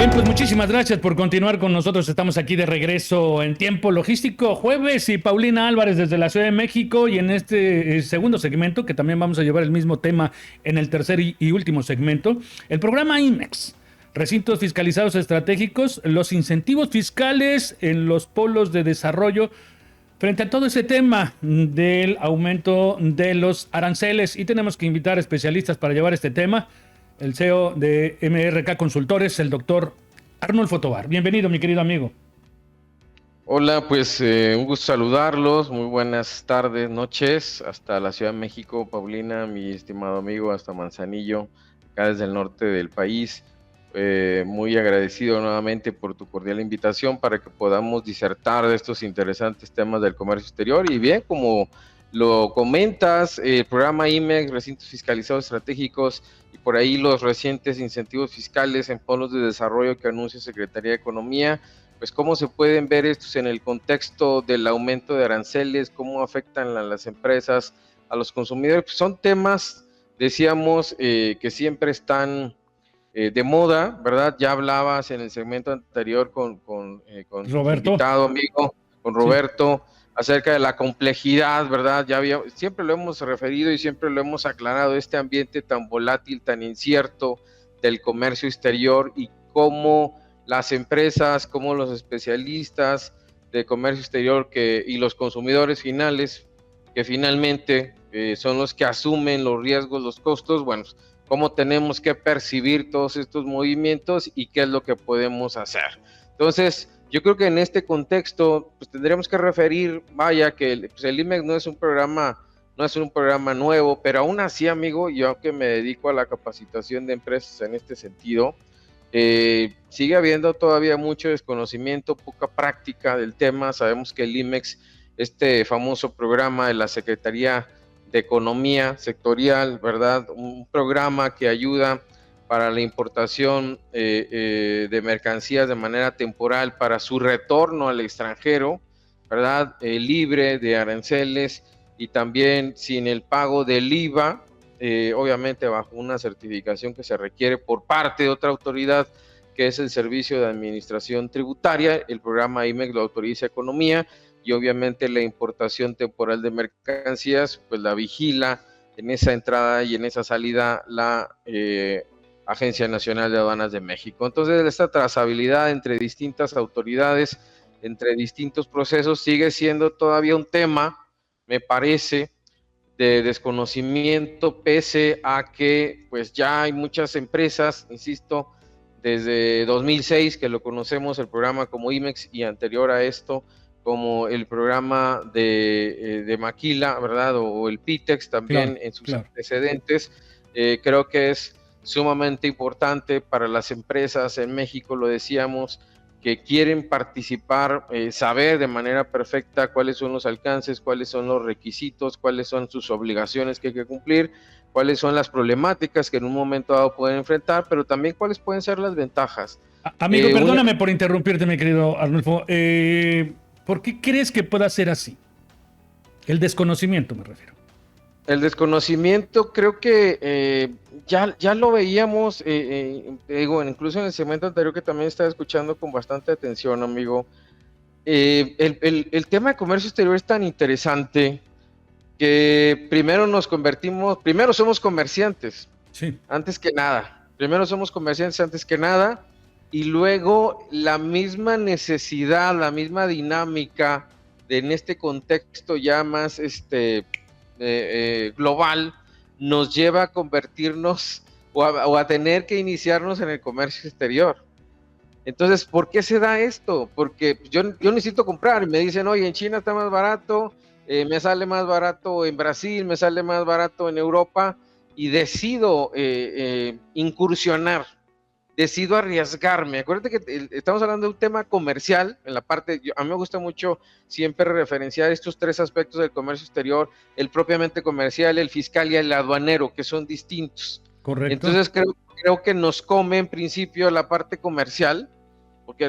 Bien, pues muchísimas gracias por continuar con nosotros. Estamos aquí de regreso en Tiempo Logístico Jueves y Paulina Álvarez desde la Ciudad de México, y en este segundo segmento, que también vamos a llevar el mismo tema en el tercer y último segmento, el programa IMEX, recintos fiscalizados estratégicos, los incentivos fiscales en los polos de desarrollo frente a todo ese tema del aumento de los aranceles. Y tenemos que invitar especialistas para llevar este tema. El CEO de MRK Consultores, el doctor Arnulfo Tovar. Bienvenido, mi querido amigo. Hola, pues un gusto saludarlos. Muy buenas tardes, noches, hasta la Ciudad de México, Paulina, mi estimado amigo, hasta Manzanillo, acá desde el norte del país. Muy agradecido nuevamente por tu cordial invitación para que podamos disertar de estos interesantes temas del comercio exterior. Y bien, como lo comentas, el programa IMEX, recintos fiscalizados estratégicos, y por ahí los recientes incentivos fiscales en polos de desarrollo que anuncia Secretaría de Economía, pues cómo se pueden ver estos en el contexto del aumento de aranceles, cómo afectan a las empresas, a los consumidores. Pues son temas, decíamos, que siempre están de moda, ¿verdad? Ya hablabas en el segmento anterior con Roberto, invitado amigo, con Roberto, sí, acerca de la complejidad, ¿verdad? Siempre lo hemos referido y siempre lo hemos aclarado, este ambiente tan volátil, tan incierto del comercio exterior, y cómo las empresas, como los especialistas de comercio exterior y los consumidores finales, que finalmente son los que asumen los riesgos, los costos, bueno, cómo tenemos que percibir todos estos movimientos y qué es lo que podemos hacer. Entonces, yo creo que en este contexto, pues tendríamos que referir, vaya, que el IMEX no es un programa nuevo, pero aún así, amigo, yo que me dedico a la capacitación de empresas en este sentido, sigue habiendo todavía mucho desconocimiento, poca práctica del tema. Sabemos que el IMEX, este famoso programa de la Secretaría de Economía sectorial, ¿verdad? Un programa que ayuda para la importación de mercancías de manera temporal para su retorno al extranjero, ¿verdad? Libre de aranceles y también sin el pago del IVA, obviamente bajo una certificación que se requiere por parte de otra autoridad, que es el Servicio de Administración Tributaria. El programa IMEX lo autoriza Economía, y obviamente la importación temporal de mercancías, pues la vigila en esa entrada y en esa salida la Agencia Nacional de Aduanas de México. Entonces, esta trazabilidad entre distintas autoridades, entre distintos procesos, sigue siendo todavía un tema, me parece, de desconocimiento, pese a que pues ya hay muchas empresas, insisto, desde 2006 que lo conocemos, el programa como IMEX, y anterior a esto como el programa de Maquila, ¿verdad? O el PITEX también, claro, en sus antecedentes. Creo que es sumamente importante para las empresas en México, lo decíamos, que quieren participar, saber de manera perfecta cuáles son los alcances, cuáles son los requisitos, cuáles son sus obligaciones que hay que cumplir, cuáles son las problemáticas que en un momento dado pueden enfrentar, pero también cuáles pueden ser las ventajas. Amigo, perdóname por interrumpirte, mi querido Arnulfo. ¿Por qué crees que pueda ser así? El desconocimiento, me refiero. El desconocimiento, creo que ya lo veíamos, digo, incluso en el segmento anterior, que también estaba escuchando con bastante atención, amigo. El tema de comercio exterior es tan interesante que primero somos comerciantes, sí, antes que nada. Primero somos comerciantes antes que nada, y luego la misma necesidad, la misma dinámica en este contexto ya más global, nos lleva a convertirnos o a tener que iniciarnos en el comercio exterior. Entonces, ¿por qué se da esto? Porque yo necesito comprar, y me dicen, oye, en China está más barato, me sale más barato en Brasil, me sale más barato en Europa, y decido incursionar, decido arriesgarme. Acuérdate que estamos hablando de un tema comercial, en la parte, a mí me gusta mucho siempre referenciar estos tres aspectos del comercio exterior: el propiamente comercial, el fiscal y el aduanero, que son distintos. Correcto. Entonces creo que nos come en principio la parte comercial, porque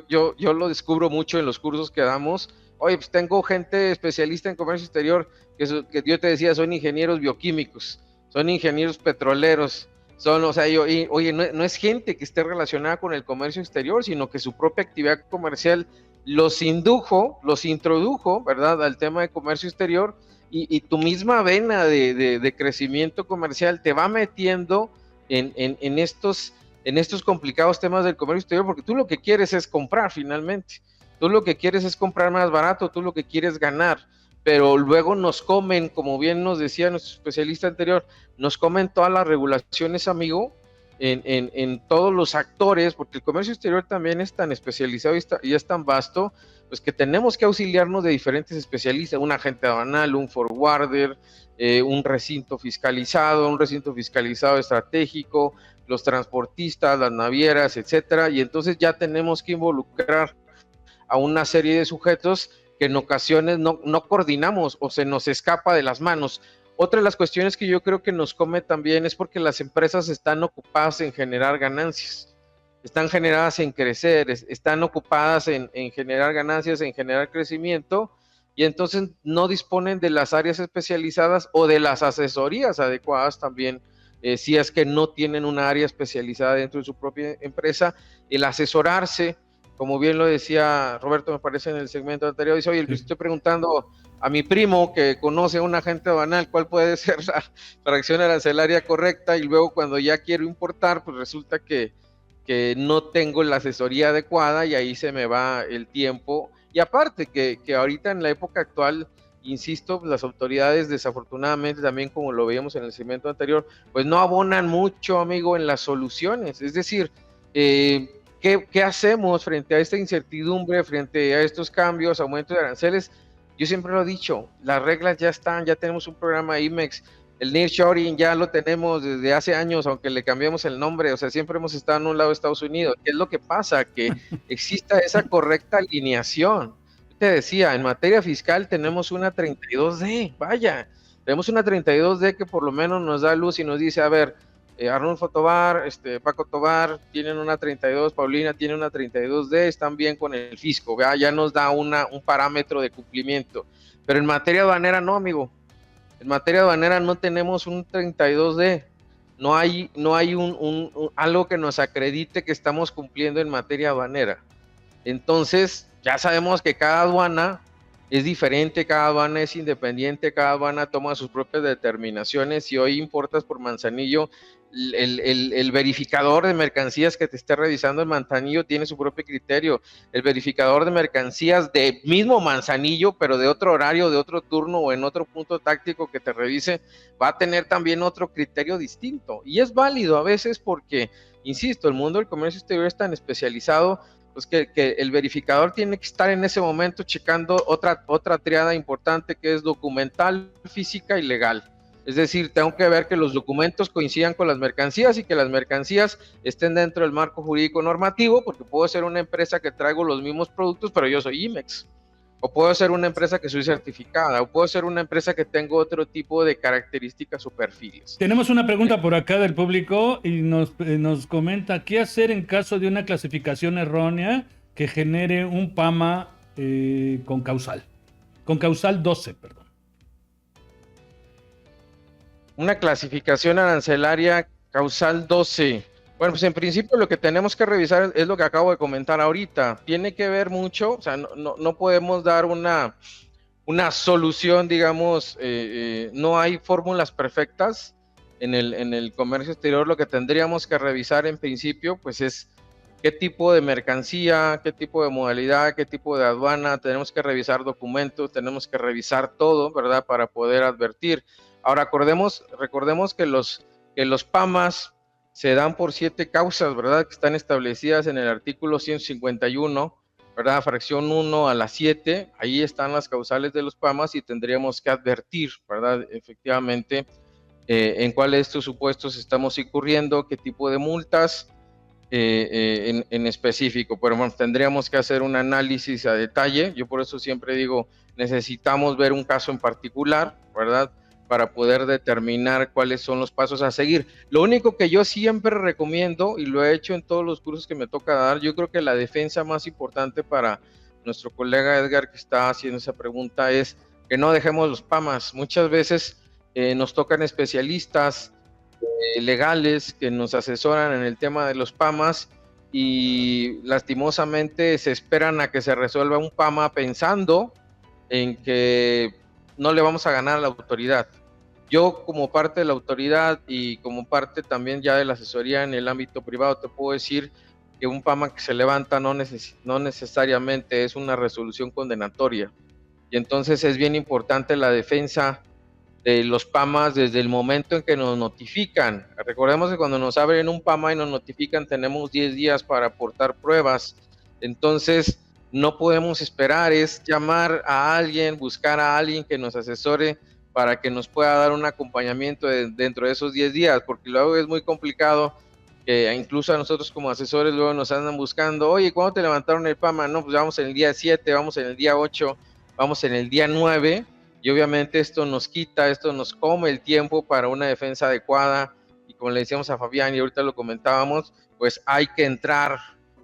yo lo descubro mucho en los cursos que damos. Oye, pues tengo gente especialista en comercio exterior que yo te decía, son ingenieros bioquímicos, son ingenieros petroleros, O sea, oye, no es gente que esté relacionada con el comercio exterior, sino que su propia actividad comercial los introdujo, ¿verdad?, al tema de comercio exterior, y tu misma vena de crecimiento comercial te va metiendo en estos complicados temas del comercio exterior, porque tú lo que quieres es comprar finalmente, tú lo que quieres es comprar más barato, tú lo que quieres ganar, pero luego nos comen, como bien nos decía nuestro especialista anterior, nos comen todas las regulaciones, amigo, en todos los actores, porque el comercio exterior también es tan especializado y es tan vasto, pues que tenemos que auxiliarnos de diferentes especialistas, un agente aduanal, un forwarder, un recinto fiscalizado estratégico, los transportistas, las navieras, etcétera, y entonces ya tenemos que involucrar a una serie de sujetos que en ocasiones no coordinamos o se nos escapa de las manos. Otra de las cuestiones que yo creo que nos come también es porque las empresas están ocupadas en generar ganancias, están generadas en crecer, están ocupadas en generar ganancias, en generar crecimiento, y entonces no disponen de las áreas especializadas o de las asesorías adecuadas también, si es que no tienen una área especializada dentro de su propia empresa. El asesorarse, como bien lo decía Roberto, me parece en el segmento anterior, dice, oye, estoy preguntando a mi primo que conoce a un agente aduanal cuál puede ser la reacción arancelaria correcta, y luego cuando ya quiero importar, pues resulta que no tengo la asesoría adecuada y ahí se me va el tiempo. Y aparte que ahorita en la época actual, insisto, las autoridades desafortunadamente también, como lo veíamos en el segmento anterior, pues no abonan mucho, amigo, en las soluciones. Es decir, ¿qué hacemos frente a esta incertidumbre, frente a estos cambios, aumentos de aranceles? Yo siempre lo he dicho, las reglas ya están, ya tenemos un programa IMEX, el nearshoring ya lo tenemos desde hace años, aunque le cambiamos el nombre, o sea, siempre hemos estado en un lado de Estados Unidos. ¿Qué es lo que pasa? Que exista esa correcta alineación. Te decía, en materia fiscal tenemos una 32D, vaya, tenemos una 32D que por lo menos nos da luz y nos dice, a ver, Arnulfo Tobar, Paco Tobar tienen una 32, Paulina tiene una 32D, están bien con el fisco, ya nos da un parámetro de cumplimiento. Pero en materia aduanera no, amigo. En materia aduanera no tenemos un 32D, no hay algo que nos acredite que estamos cumpliendo en materia aduanera. Entonces, ya sabemos que cada aduana es diferente, cada aduana es independiente, cada aduana toma sus propias determinaciones. Si hoy importas por Manzanillo, el verificador de mercancías que te esté revisando en Manzanillo tiene su propio criterio. El verificador de mercancías de mismo Manzanillo, pero de otro horario, de otro turno o en otro punto táctico que te revise, va a tener también otro criterio distinto. Y es válido a veces porque, insisto, el mundo del comercio exterior es tan especializado, pues que el verificador tiene que estar en ese momento checando otra triada importante, que es documental, física y legal. Es decir, tengo que ver que los documentos coincidan con las mercancías y que las mercancías estén dentro del marco jurídico normativo, porque puedo ser una empresa que traigo los mismos productos, pero yo soy IMEX. O puedo ser una empresa que soy certificada, o puedo ser una empresa que tengo otro tipo de características o perfiles. Tenemos una pregunta por acá del público y nos comenta, ¿qué hacer en caso de una clasificación errónea que genere un PAMA con causal 12, perdón? Una clasificación arancelaria causal 12. Bueno, pues en principio lo que tenemos que revisar es lo que acabo de comentar ahorita. Tiene que ver mucho, o sea, no podemos dar una solución, digamos, no hay fórmulas perfectas en el comercio exterior. Lo que tendríamos que revisar en principio, pues es qué tipo de mercancía, qué tipo de modalidad, qué tipo de aduana. Tenemos que revisar documentos, tenemos que revisar todo, ¿verdad?, para poder advertir. Ahora, recordemos que los PAMAs se dan por 7 causas, ¿verdad?, que están establecidas en el artículo 151, ¿verdad?, fracción 1 a la 7, ahí están las causales de los PAMAs y tendríamos que advertir, ¿verdad?, efectivamente, en cuáles de estos supuestos estamos incurriendo, qué tipo de multas en específico. Pero bueno, tendríamos que hacer un análisis a detalle. Yo por eso siempre digo, necesitamos ver un caso en particular, ¿verdad?, para poder determinar cuáles son los pasos a seguir. Lo único que yo siempre recomiendo, y lo he hecho en todos los cursos que me toca dar, yo creo que la defensa más importante para nuestro colega Edgar que está haciendo esa pregunta es que no dejemos los PAMAs. Muchas veces nos tocan especialistas legales que nos asesoran en el tema de los PAMAs y lastimosamente se esperan a que se resuelva un PAMA pensando en que no le vamos a ganar a la autoridad. Yo, como parte de la autoridad y como parte también ya de la asesoría en el ámbito privado, te puedo decir que un PAMA que se levanta no necesariamente es una resolución condenatoria. Y entonces es bien importante la defensa de los PAMAs desde el momento en que nos notifican. Recordemos que cuando nos abren un PAMA y nos notifican, tenemos 10 días para aportar pruebas. Entonces, no podemos esperar, es llamar a alguien, buscar a alguien que nos asesore para que nos pueda dar un acompañamiento dentro de esos 10 días, porque luego es muy complicado, que incluso a nosotros como asesores luego nos andan buscando, oye, ¿cuándo te levantaron el PAMA? No, pues vamos en el día 7, vamos en el día 8, vamos en el día 9, y obviamente esto nos come el tiempo para una defensa adecuada, y como le decíamos a Fabián y ahorita lo comentábamos, pues hay que entrar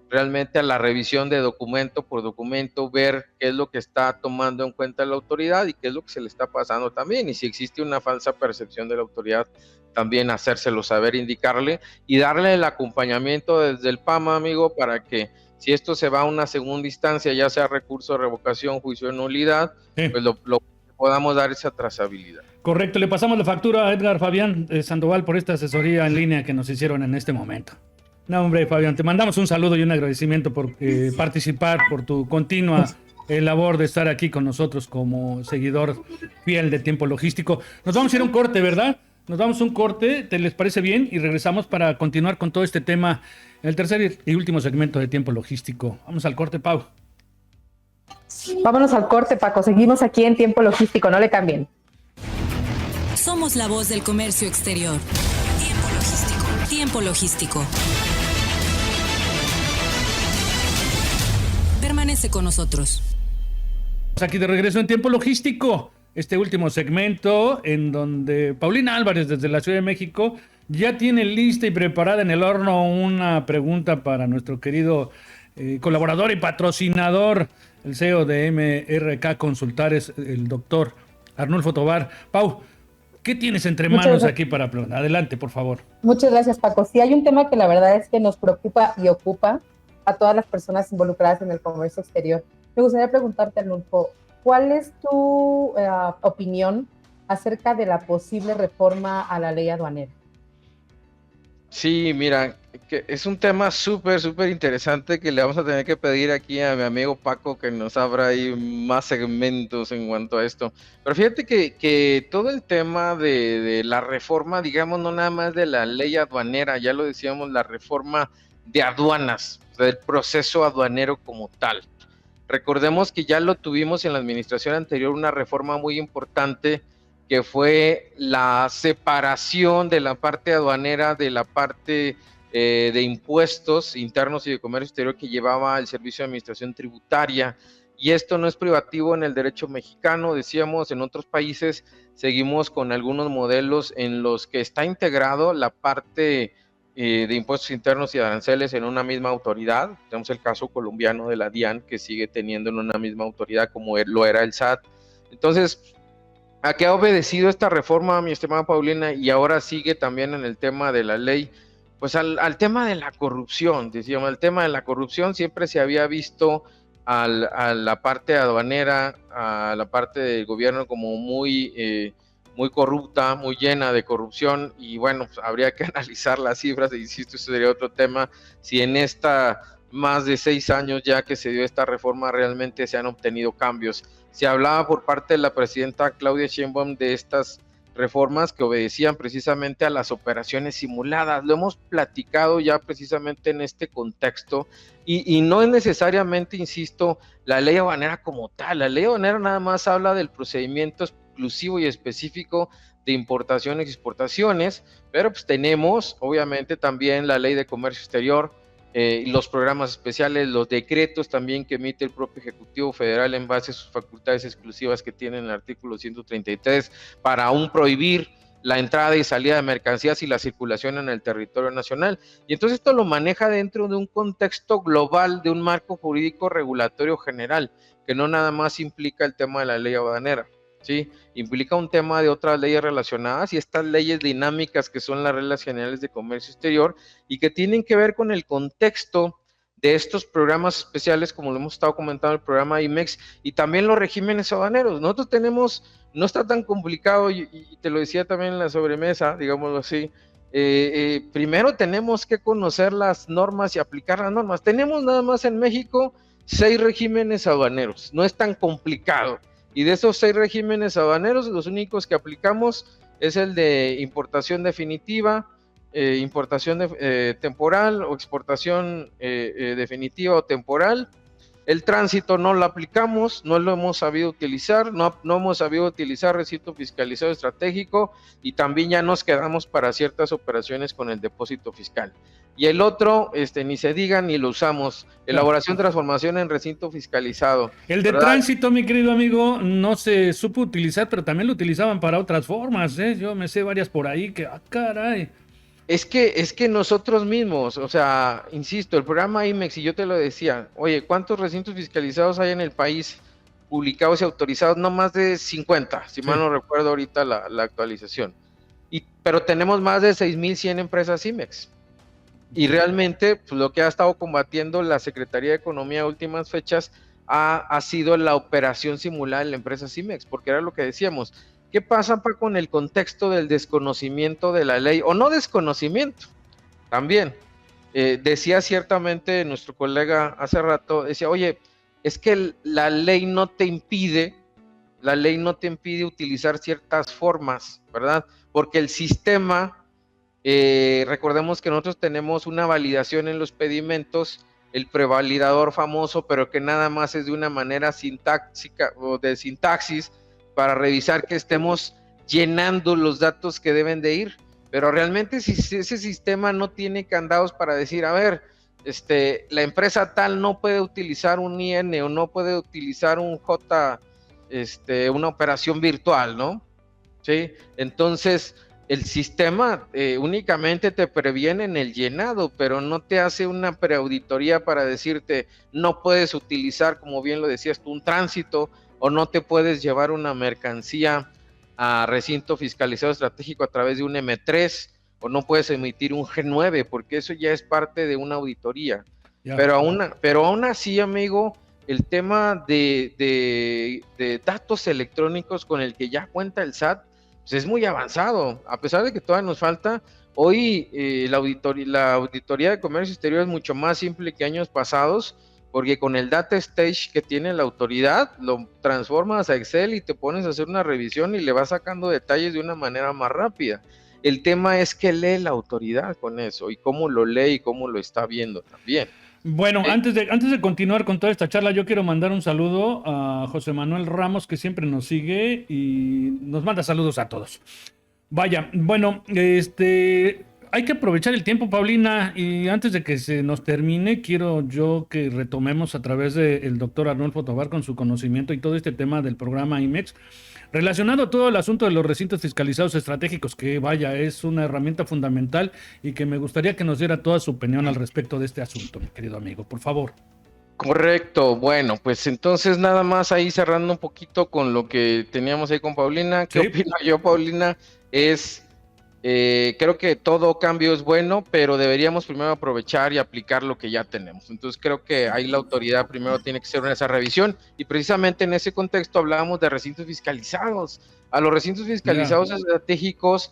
realmente a la revisión de documento por documento, ver qué es lo que está tomando en cuenta la autoridad y qué es lo que se le está pasando también, y si existe una falsa percepción de la autoridad, también hacérselo saber, indicarle y darle el acompañamiento desde el PAMA, amigo, para que si esto se va a una segunda instancia, ya sea recurso de revocación, juicio de nulidad, pues lo podamos dar esa trazabilidad. Correcto, le pasamos la factura a Edgar Fabián Sandoval por esta asesoría en línea que nos hicieron en este momento. No, hombre, Fabián, te mandamos un saludo y un agradecimiento por participar, por tu continua labor de estar aquí con nosotros como seguidor fiel de Tiempo Logístico. Nos vamos a ir a un corte, ¿verdad? Nos vamos a un corte, ¿te les parece bien? Y regresamos para continuar con todo este tema en el tercer y último segmento de Tiempo Logístico. Vamos al corte, Pau. Vámonos al corte, Paco. Seguimos aquí en Tiempo Logístico, no le cambien. Somos la voz del comercio exterior. Tiempo Logístico. Tiempo Logístico. Permanece con nosotros. Aquí de regreso en Tiempo Logístico, este último segmento en donde Paulina Álvarez desde la Ciudad de México ya tiene lista y preparada en el horno una pregunta para nuestro querido colaborador y patrocinador, el CEO de MRK Consultares, el doctor Arnulfo Tovar. Pau, ¿qué tienes entre manos aquí para preguntar? Adelante, por favor. Muchas gracias, Paco. Sí, hay un tema que la verdad es que nos preocupa y ocupa a todas las personas involucradas en el comercio exterior. Me gustaría preguntarte, Arnulfo, ¿cuál es tu opinión acerca de la posible reforma a la ley aduanera? Sí, mira, que es un tema súper interesante que le vamos a tener que pedir aquí a mi amigo Paco que nos abra ahí más segmentos en cuanto a esto. Pero fíjate que todo el tema de la reforma, digamos, no nada más de la ley aduanera, ya lo decíamos, la reforma de aduanas, del proceso aduanero como tal. Recordemos que ya lo tuvimos en la administración anterior, una reforma muy importante que fue la separación de la parte aduanera de la parte de impuestos internos y de comercio exterior que llevaba el Servicio de Administración Tributaria. Y esto no es privativo en el derecho mexicano, decíamos, en otros países seguimos con algunos modelos en los que está integrado la parte de impuestos internos y aranceles en una misma autoridad. Tenemos el caso colombiano de la DIAN, que sigue teniendo en una misma autoridad como lo era el SAT. Entonces, ¿a qué ha obedecido esta reforma, mi estimada Paulina? Y ahora sigue también en el tema de la ley, pues al tema de la corrupción. Decíamos, el tema de la corrupción siempre se había visto a la parte aduanera, a la parte del gobierno como muy corrupta, muy llena de corrupción, y bueno, pues habría que analizar las cifras, e insisto, eso sería otro tema, si en esta más de 6 años ya que se dio esta reforma realmente se han obtenido cambios. Se hablaba por parte de la presidenta Claudia Sheinbaum de estas reformas que obedecían precisamente a las operaciones simuladas. Lo hemos platicado ya precisamente en este contexto y no es necesariamente, insisto, la ley aduanera como tal. La ley aduanera nada más habla del procedimiento exclusivo y específico de importaciones y exportaciones, pero pues tenemos obviamente también la ley de comercio exterior, los programas especiales, los decretos también que emite el propio Ejecutivo Federal en base a sus facultades exclusivas que tiene en el artículo 133 para aún prohibir la entrada y salida de mercancías y la circulación en el territorio nacional. Y entonces esto lo maneja dentro de un contexto global, de un marco jurídico regulatorio general, que no nada más implica el tema de la ley aduanera. ¿sí? Implica un tema de otras leyes relacionadas y estas leyes dinámicas que son las reglas generales de comercio exterior y que tienen que ver con el contexto de estos programas especiales, como lo hemos estado comentando, el programa IMEX y también los regímenes aduaneros. Nosotros tenemos, no está tan complicado y te lo decía también en la sobremesa, digámoslo así, primero tenemos que conocer las normas y aplicar las normas. Tenemos nada más en México 6 regímenes aduaneros, no es tan complicado. Y de esos 6 regímenes aduaneros, los únicos que aplicamos es el de importación definitiva, importación temporal o exportación definitiva o temporal. El tránsito no lo aplicamos, no lo hemos sabido utilizar, no hemos sabido utilizar recinto fiscalizado estratégico y también ya nos quedamos para ciertas operaciones con el depósito fiscal. Y el otro, ni se diga ni lo usamos, elaboración, transformación en recinto fiscalizado. El de tránsito, mi querido amigo, no se supo utilizar, pero también lo utilizaban para otras formas, ¿eh? Yo me sé varias por ahí que, caray. Es que nosotros mismos, o sea, insisto, el programa IMEX, y yo te lo decía, oye, ¿cuántos recintos fiscalizados hay en el país publicados y autorizados? No más de 50, si mal no recuerdo ahorita la actualización. Pero tenemos más de 6,100 empresas IMEX. Y realmente, pues, lo que ha estado combatiendo la Secretaría de Economía a últimas fechas ha sido la operación simulada en la empresa IMEX, porque era lo que decíamos. ¿Qué pasa, Paco, con el contexto del desconocimiento de la ley? O no desconocimiento, también. Decía ciertamente nuestro colega hace rato, decía, oye, es que la ley no te impide utilizar ciertas formas, ¿verdad? Porque el sistema, recordemos que nosotros tenemos una validación en los pedimentos, el prevalidador famoso, pero que nada más es de una manera sintáctica o de sintaxis, para revisar que estemos llenando los datos que deben de ir, pero realmente si ese sistema no tiene candados para decir, a ver, la empresa tal no puede utilizar un IN o no puede utilizar un J, una operación virtual, ¿no? ¿Sí? Entonces, el sistema únicamente te previene en el llenado, pero no te hace una preauditoría para decirte, no puedes utilizar, como bien lo decías tú, un tránsito, o no te puedes llevar una mercancía a recinto fiscalizado estratégico a través de un M3, o no puedes emitir un G9, porque eso ya es parte de una auditoría. Pero aún así, amigo, el tema de datos electrónicos con el que ya cuenta el SAT, pues es muy avanzado, a pesar de que todavía nos falta. Hoy la auditoría de comercio exterior es mucho más simple que años pasados, porque con el data stage que tiene la autoridad, lo transformas a Excel y te pones a hacer una revisión y le vas sacando detalles de una manera más rápida. El tema es que lee la autoridad con eso y cómo lo lee y cómo lo está viendo también. Bueno, antes de continuar con toda esta charla, yo quiero mandar un saludo a José Manuel Ramos, que siempre nos sigue y nos manda saludos a todos. Vaya, bueno, hay que aprovechar el tiempo, Paulina, y antes de que se nos termine, quiero yo que retomemos a través del doctor Arnulfo Tovar con su conocimiento y todo este tema del programa IMEX, relacionado a todo el asunto de los recintos fiscalizados estratégicos, que vaya, es una herramienta fundamental y que me gustaría que nos diera toda su opinión al respecto de este asunto, mi querido amigo, por favor. Correcto, bueno, pues entonces nada más ahí cerrando un poquito con lo que teníamos ahí con Paulina. ¿Qué opino yo, Paulina? Creo que todo cambio es bueno, pero deberíamos primero aprovechar y aplicar lo que ya tenemos. Entonces creo que ahí la autoridad primero tiene que hacer esa revisión y precisamente en ese contexto hablábamos de recintos fiscalizados. A los recintos fiscalizados estratégicos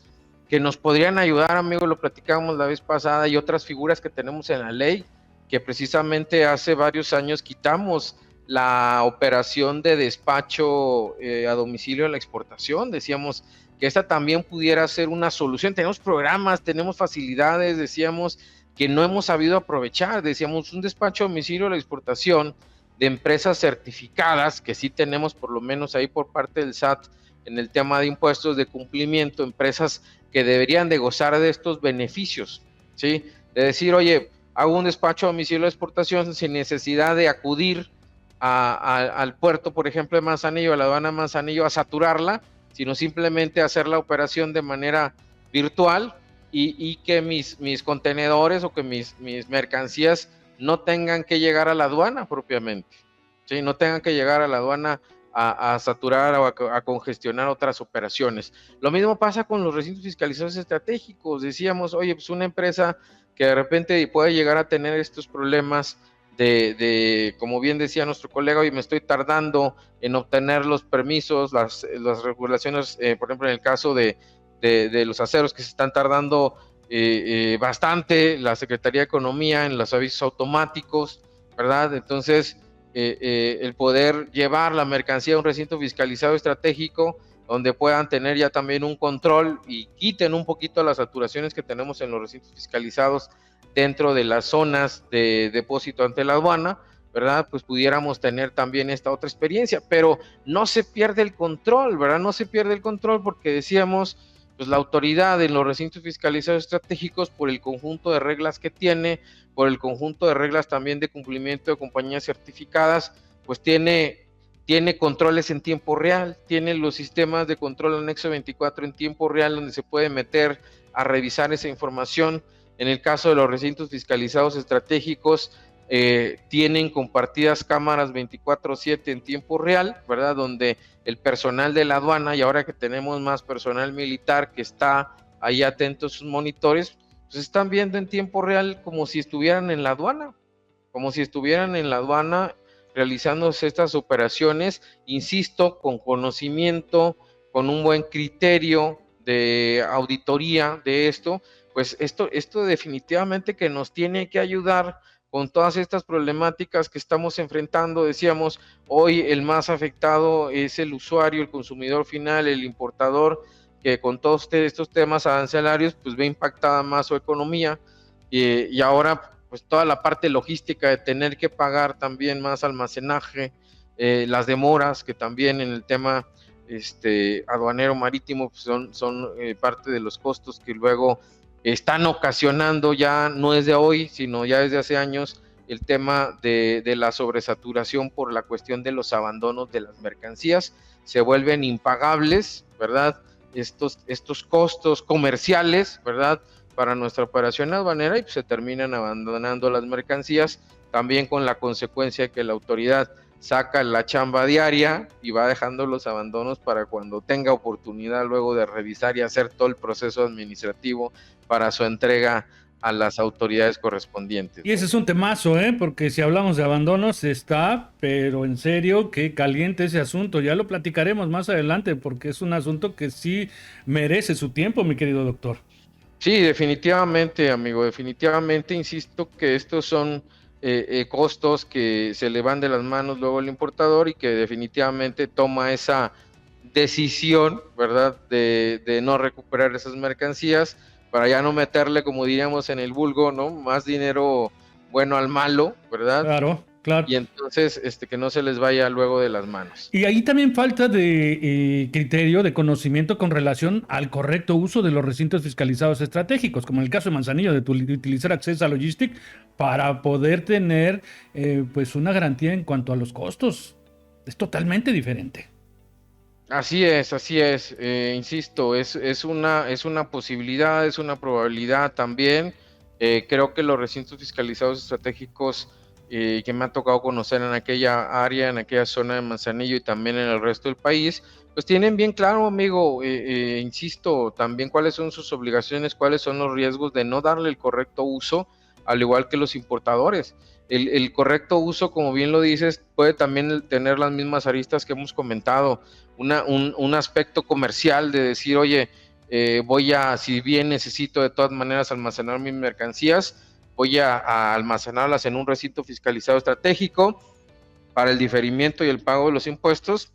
que nos podrían ayudar, amigo, lo platicábamos la vez pasada, y otras figuras que tenemos en la ley, que precisamente hace varios años quitamos la operación de despacho a domicilio de la exportación. Decíamos que esta también pudiera ser una solución. Tenemos programas, tenemos facilidades, decíamos, que no hemos sabido aprovechar. Decíamos, un despacho a domicilio de la exportación de empresas certificadas, que sí tenemos por lo menos ahí por parte del SAT en el tema de impuestos de cumplimiento, empresas que deberían de gozar de estos beneficios, ¿sí? De decir, oye, hago un despacho a domicilio de exportación sin necesidad de acudir al puerto, por ejemplo, de Manzanillo, a la aduana de Manzanillo, a saturarla, sino simplemente hacer la operación de manera virtual y que mis contenedores o que mis mercancías no tengan que llegar a la aduana propiamente, ¿sí? No tengan que llegar a la aduana a saturar o a congestionar otras operaciones. Lo mismo pasa con los recintos fiscalizados estratégicos. Decíamos, oye, pues una empresa que de repente puede llegar a tener estos problemas como bien decía nuestro colega, hoy me estoy tardando en obtener los permisos, las regulaciones, por ejemplo, en el caso de los aceros que se están tardando bastante, la Secretaría de Economía en los avisos automáticos, ¿verdad? Entonces, el poder llevar la mercancía a un recinto fiscalizado estratégico donde puedan tener ya también un control y quiten un poquito las saturaciones que tenemos en los recintos fiscalizados dentro de las zonas de depósito ante la aduana, ¿verdad? Pues pudiéramos tener también esta otra experiencia, pero no se pierde el control, ¿verdad? No se pierde el control porque decíamos, pues la autoridad en los recintos fiscalizados estratégicos, por el conjunto de reglas que tiene, por el conjunto de reglas también de cumplimiento de compañías certificadas, pues tiene controles en tiempo real, tiene los sistemas de control anexo 24 en tiempo real donde se puede meter a revisar esa información. En el caso de los recintos fiscalizados estratégicos, tienen compartidas cámaras 24/7 en tiempo real, ¿verdad? Donde el personal de la aduana, y ahora que tenemos más personal militar que está ahí atento a sus monitores, pues están viendo en tiempo real como si estuvieran en la aduana, realizándose estas operaciones, insisto, con conocimiento, con un buen criterio de auditoría de esto, pues esto definitivamente que nos tiene que ayudar con todas estas problemáticas que estamos enfrentando. Decíamos, hoy el más afectado es el usuario, el consumidor final, el importador, que con todos estos temas arancelarios, pues ve impactada más su economía, y ahora pues toda la parte logística de tener que pagar también más almacenaje, las demoras que también en el tema aduanero marítimo pues son parte de los costos que luego están ocasionando, ya no es de hoy, sino ya desde hace años, el tema de la sobresaturación por la cuestión de los abandonos de las mercancías. Se vuelven impagables, ¿verdad? Estos costos comerciales, ¿verdad?, para nuestra operación aduanera, y pues se terminan abandonando las mercancías, también con la consecuencia de que la autoridad saca la chamba diaria y va dejando los abandonos para cuando tenga oportunidad luego de revisar y hacer todo el proceso administrativo para su entrega a las autoridades correspondientes. Y ese es un temazo, porque si hablamos de abandonos está, pero en serio, que caliente ese asunto. Ya lo platicaremos más adelante porque es un asunto que sí merece su tiempo, mi querido doctor. Sí, definitivamente, amigo, definitivamente, insisto que estos son costos que se le van de las manos luego al importador y que definitivamente toma esa decisión, ¿verdad?, de no recuperar esas mercancías para ya no meterle, como diríamos en el vulgo, ¿no?, más dinero bueno al malo, ¿verdad? Claro. Y entonces que no se les vaya luego de las manos. Y ahí también falta de criterio, de conocimiento con relación al correcto uso de los recintos fiscalizados estratégicos, como en el caso de Manzanillo, de utilizar Accesa Logistic para poder tener pues una garantía en cuanto a los costos. Es totalmente diferente. Así es, insisto, es una posibilidad, es una probabilidad también. Creo que los recintos fiscalizados estratégicos que me ha tocado conocer en aquella área, en aquella zona de Manzanillo y también en el resto del país, pues tienen bien claro, amigo, insisto, también cuáles son sus obligaciones, cuáles son los riesgos de no darle el correcto uso, al igual que los importadores. El correcto uso, como bien lo dices, puede también tener las mismas aristas que hemos comentado, un aspecto comercial de decir, oye, si bien necesito de todas maneras almacenar mis mercancías, voy a almacenarlas en un recinto fiscalizado estratégico para el diferimiento y el pago de los impuestos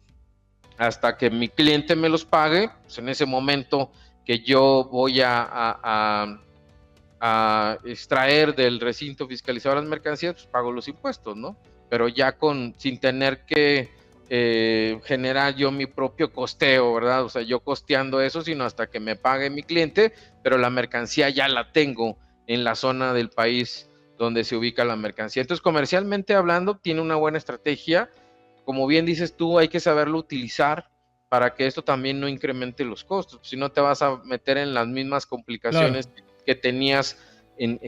hasta que mi cliente me los pague. Pues en ese momento que yo voy a extraer del recinto fiscalizado las mercancías, pues pago los impuestos, ¿no? Pero ya sin tener que generar yo mi propio costeo, ¿verdad? O sea, yo costeando eso, sino hasta que me pague mi cliente, pero la mercancía ya la tengo en la zona del país donde se ubica la mercancía. Entonces, comercialmente hablando, tiene una buena estrategia. Como bien dices tú, hay que saberlo utilizar para que esto también no incremente los costos. Si no, te vas a meter en las mismas complicaciones que tenías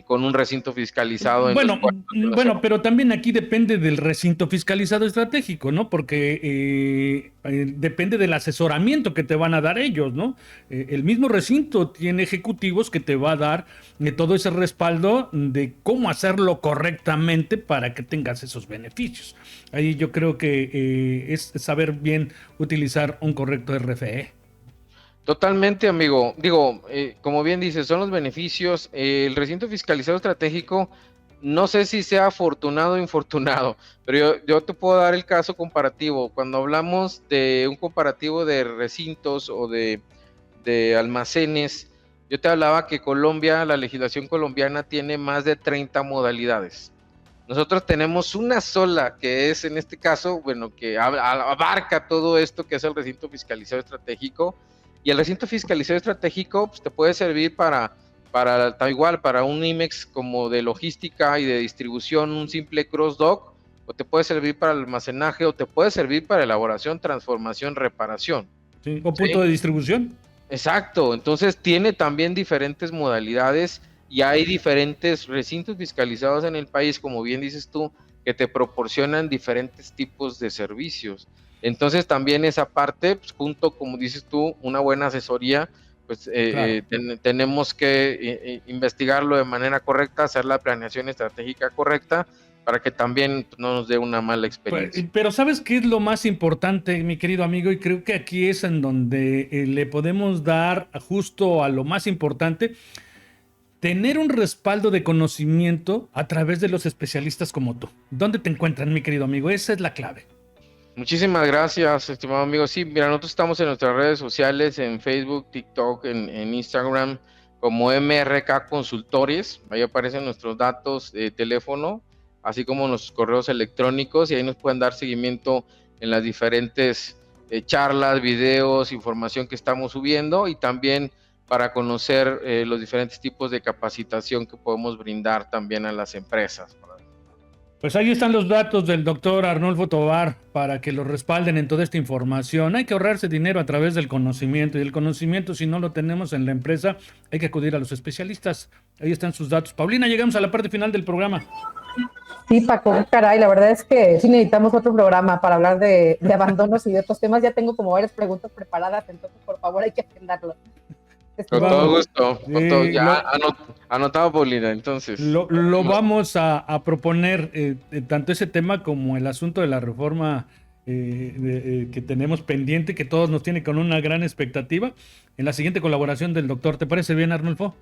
con un recinto fiscalizado. Bueno, pero también aquí depende del recinto fiscalizado estratégico, ¿no? Porque depende del asesoramiento que te van a dar ellos, ¿no? El mismo recinto tiene ejecutivos que te va a dar todo ese respaldo de cómo hacerlo correctamente para que tengas esos beneficios. Ahí yo creo que es saber bien utilizar un correcto RFE. Totalmente, amigo. Digo, como bien dices, son los beneficios. El recinto fiscalizado estratégico, no sé si sea afortunado o infortunado, pero yo te puedo dar el caso comparativo. Cuando hablamos de un comparativo de recintos o de almacenes, yo te hablaba que Colombia, la legislación colombiana tiene más de 30 modalidades. Nosotros tenemos una sola, que es en este caso, bueno, que abarca todo esto que es el recinto fiscalizado estratégico. Y el recinto fiscalizado estratégico pues, te puede servir para igual, para un IMEX como de logística y de distribución, un simple cross-dock, o te puede servir para el almacenaje, o te puede servir para elaboración, transformación, reparación. Sí, o punto de distribución. Exacto, entonces tiene también diferentes modalidades y hay diferentes recintos fiscalizados en el país, como bien dices tú, que te proporcionan diferentes tipos de servicios. Entonces también esa parte, pues, junto, como dices tú, una buena asesoría, pues claro. Tenemos que investigarlo de manera correcta, hacer la planeación estratégica correcta, para que también no nos dé una mala experiencia. Pero ¿sabes qué es lo más importante, mi querido amigo? Y creo que aquí es en donde le podemos dar justo a lo más importante, tener un respaldo de conocimiento a través de los especialistas como tú. ¿Dónde te encuentran, mi querido amigo? Esa es la clave. Muchísimas gracias, estimado amigo. Sí, mira, nosotros estamos en nuestras redes sociales, en Facebook, TikTok, en Instagram, como MRK Consultores. Ahí aparecen nuestros datos de teléfono, así como nuestros correos electrónicos, y ahí nos pueden dar seguimiento en las diferentes charlas, videos, información que estamos subiendo, y también para conocer los diferentes tipos de capacitación que podemos brindar también a las empresas. Pues ahí están los datos del doctor Arnulfo Tovar para que los respalden en toda esta información. Hay que ahorrarse dinero a través del conocimiento, y el conocimiento, si no lo tenemos en la empresa, hay que acudir a los especialistas. Ahí están sus datos. Paulina, llegamos a la parte final del programa. Sí, Paco, caray, la verdad es que sí necesitamos otro programa para hablar de abandonos y de otros temas. Ya tengo como varias preguntas preparadas, entonces por favor hay que agendarlo. Con todo gusto, con todo, ya anotado, Paulina, entonces. Lo vamos a proponer, tanto ese tema como el asunto de la reforma que tenemos pendiente, que todos nos tiene con una gran expectativa, en la siguiente colaboración del doctor. ¿Te parece bien, Arnulfo?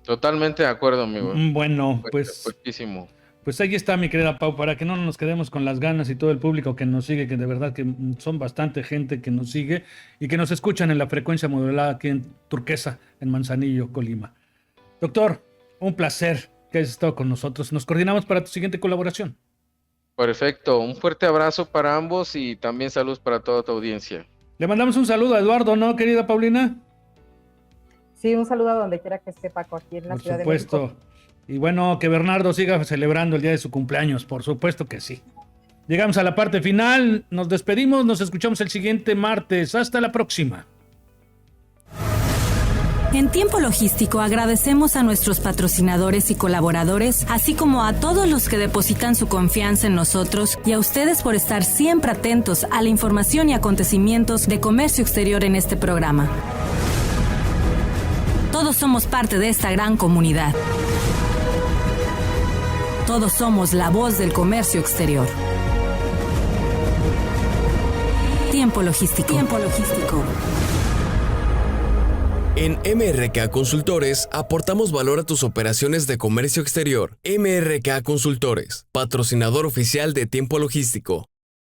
Totalmente de acuerdo, amigo. Bueno, pues... Fuertísimo. Pues ahí está, mi querida Pau, para que no nos quedemos con las ganas, y todo el público que nos sigue, que de verdad que son bastante gente que nos sigue y que nos escuchan en la frecuencia modulada aquí en Turquesa, en Manzanillo, Colima. Doctor, un placer que hayas estado con nosotros. Nos coordinamos para tu siguiente colaboración. Perfecto, un fuerte abrazo para ambos y también saludos para toda tu audiencia. Le mandamos un saludo a Eduardo, ¿no, querida Paulina? Sí, un saludo a donde quiera que esté, Paco, aquí en la Ciudad de México. Por supuesto. Y bueno, que Bernardo siga celebrando el día de su cumpleaños, por supuesto que sí. Llegamos a la parte final, nos despedimos, nos escuchamos el siguiente martes. Hasta la próxima. En Tiempo Logístico agradecemos a nuestros patrocinadores y colaboradores, así como a todos los que depositan su confianza en nosotros, y a ustedes por estar siempre atentos a la información y acontecimientos de comercio exterior en este programa. Todos somos parte de esta gran comunidad. Todos somos la voz del comercio exterior. Tiempo Logístico. Tiempo Logístico. En MRK Consultores aportamos valor a tus operaciones de comercio exterior. MRK Consultores, patrocinador oficial de Tiempo Logístico.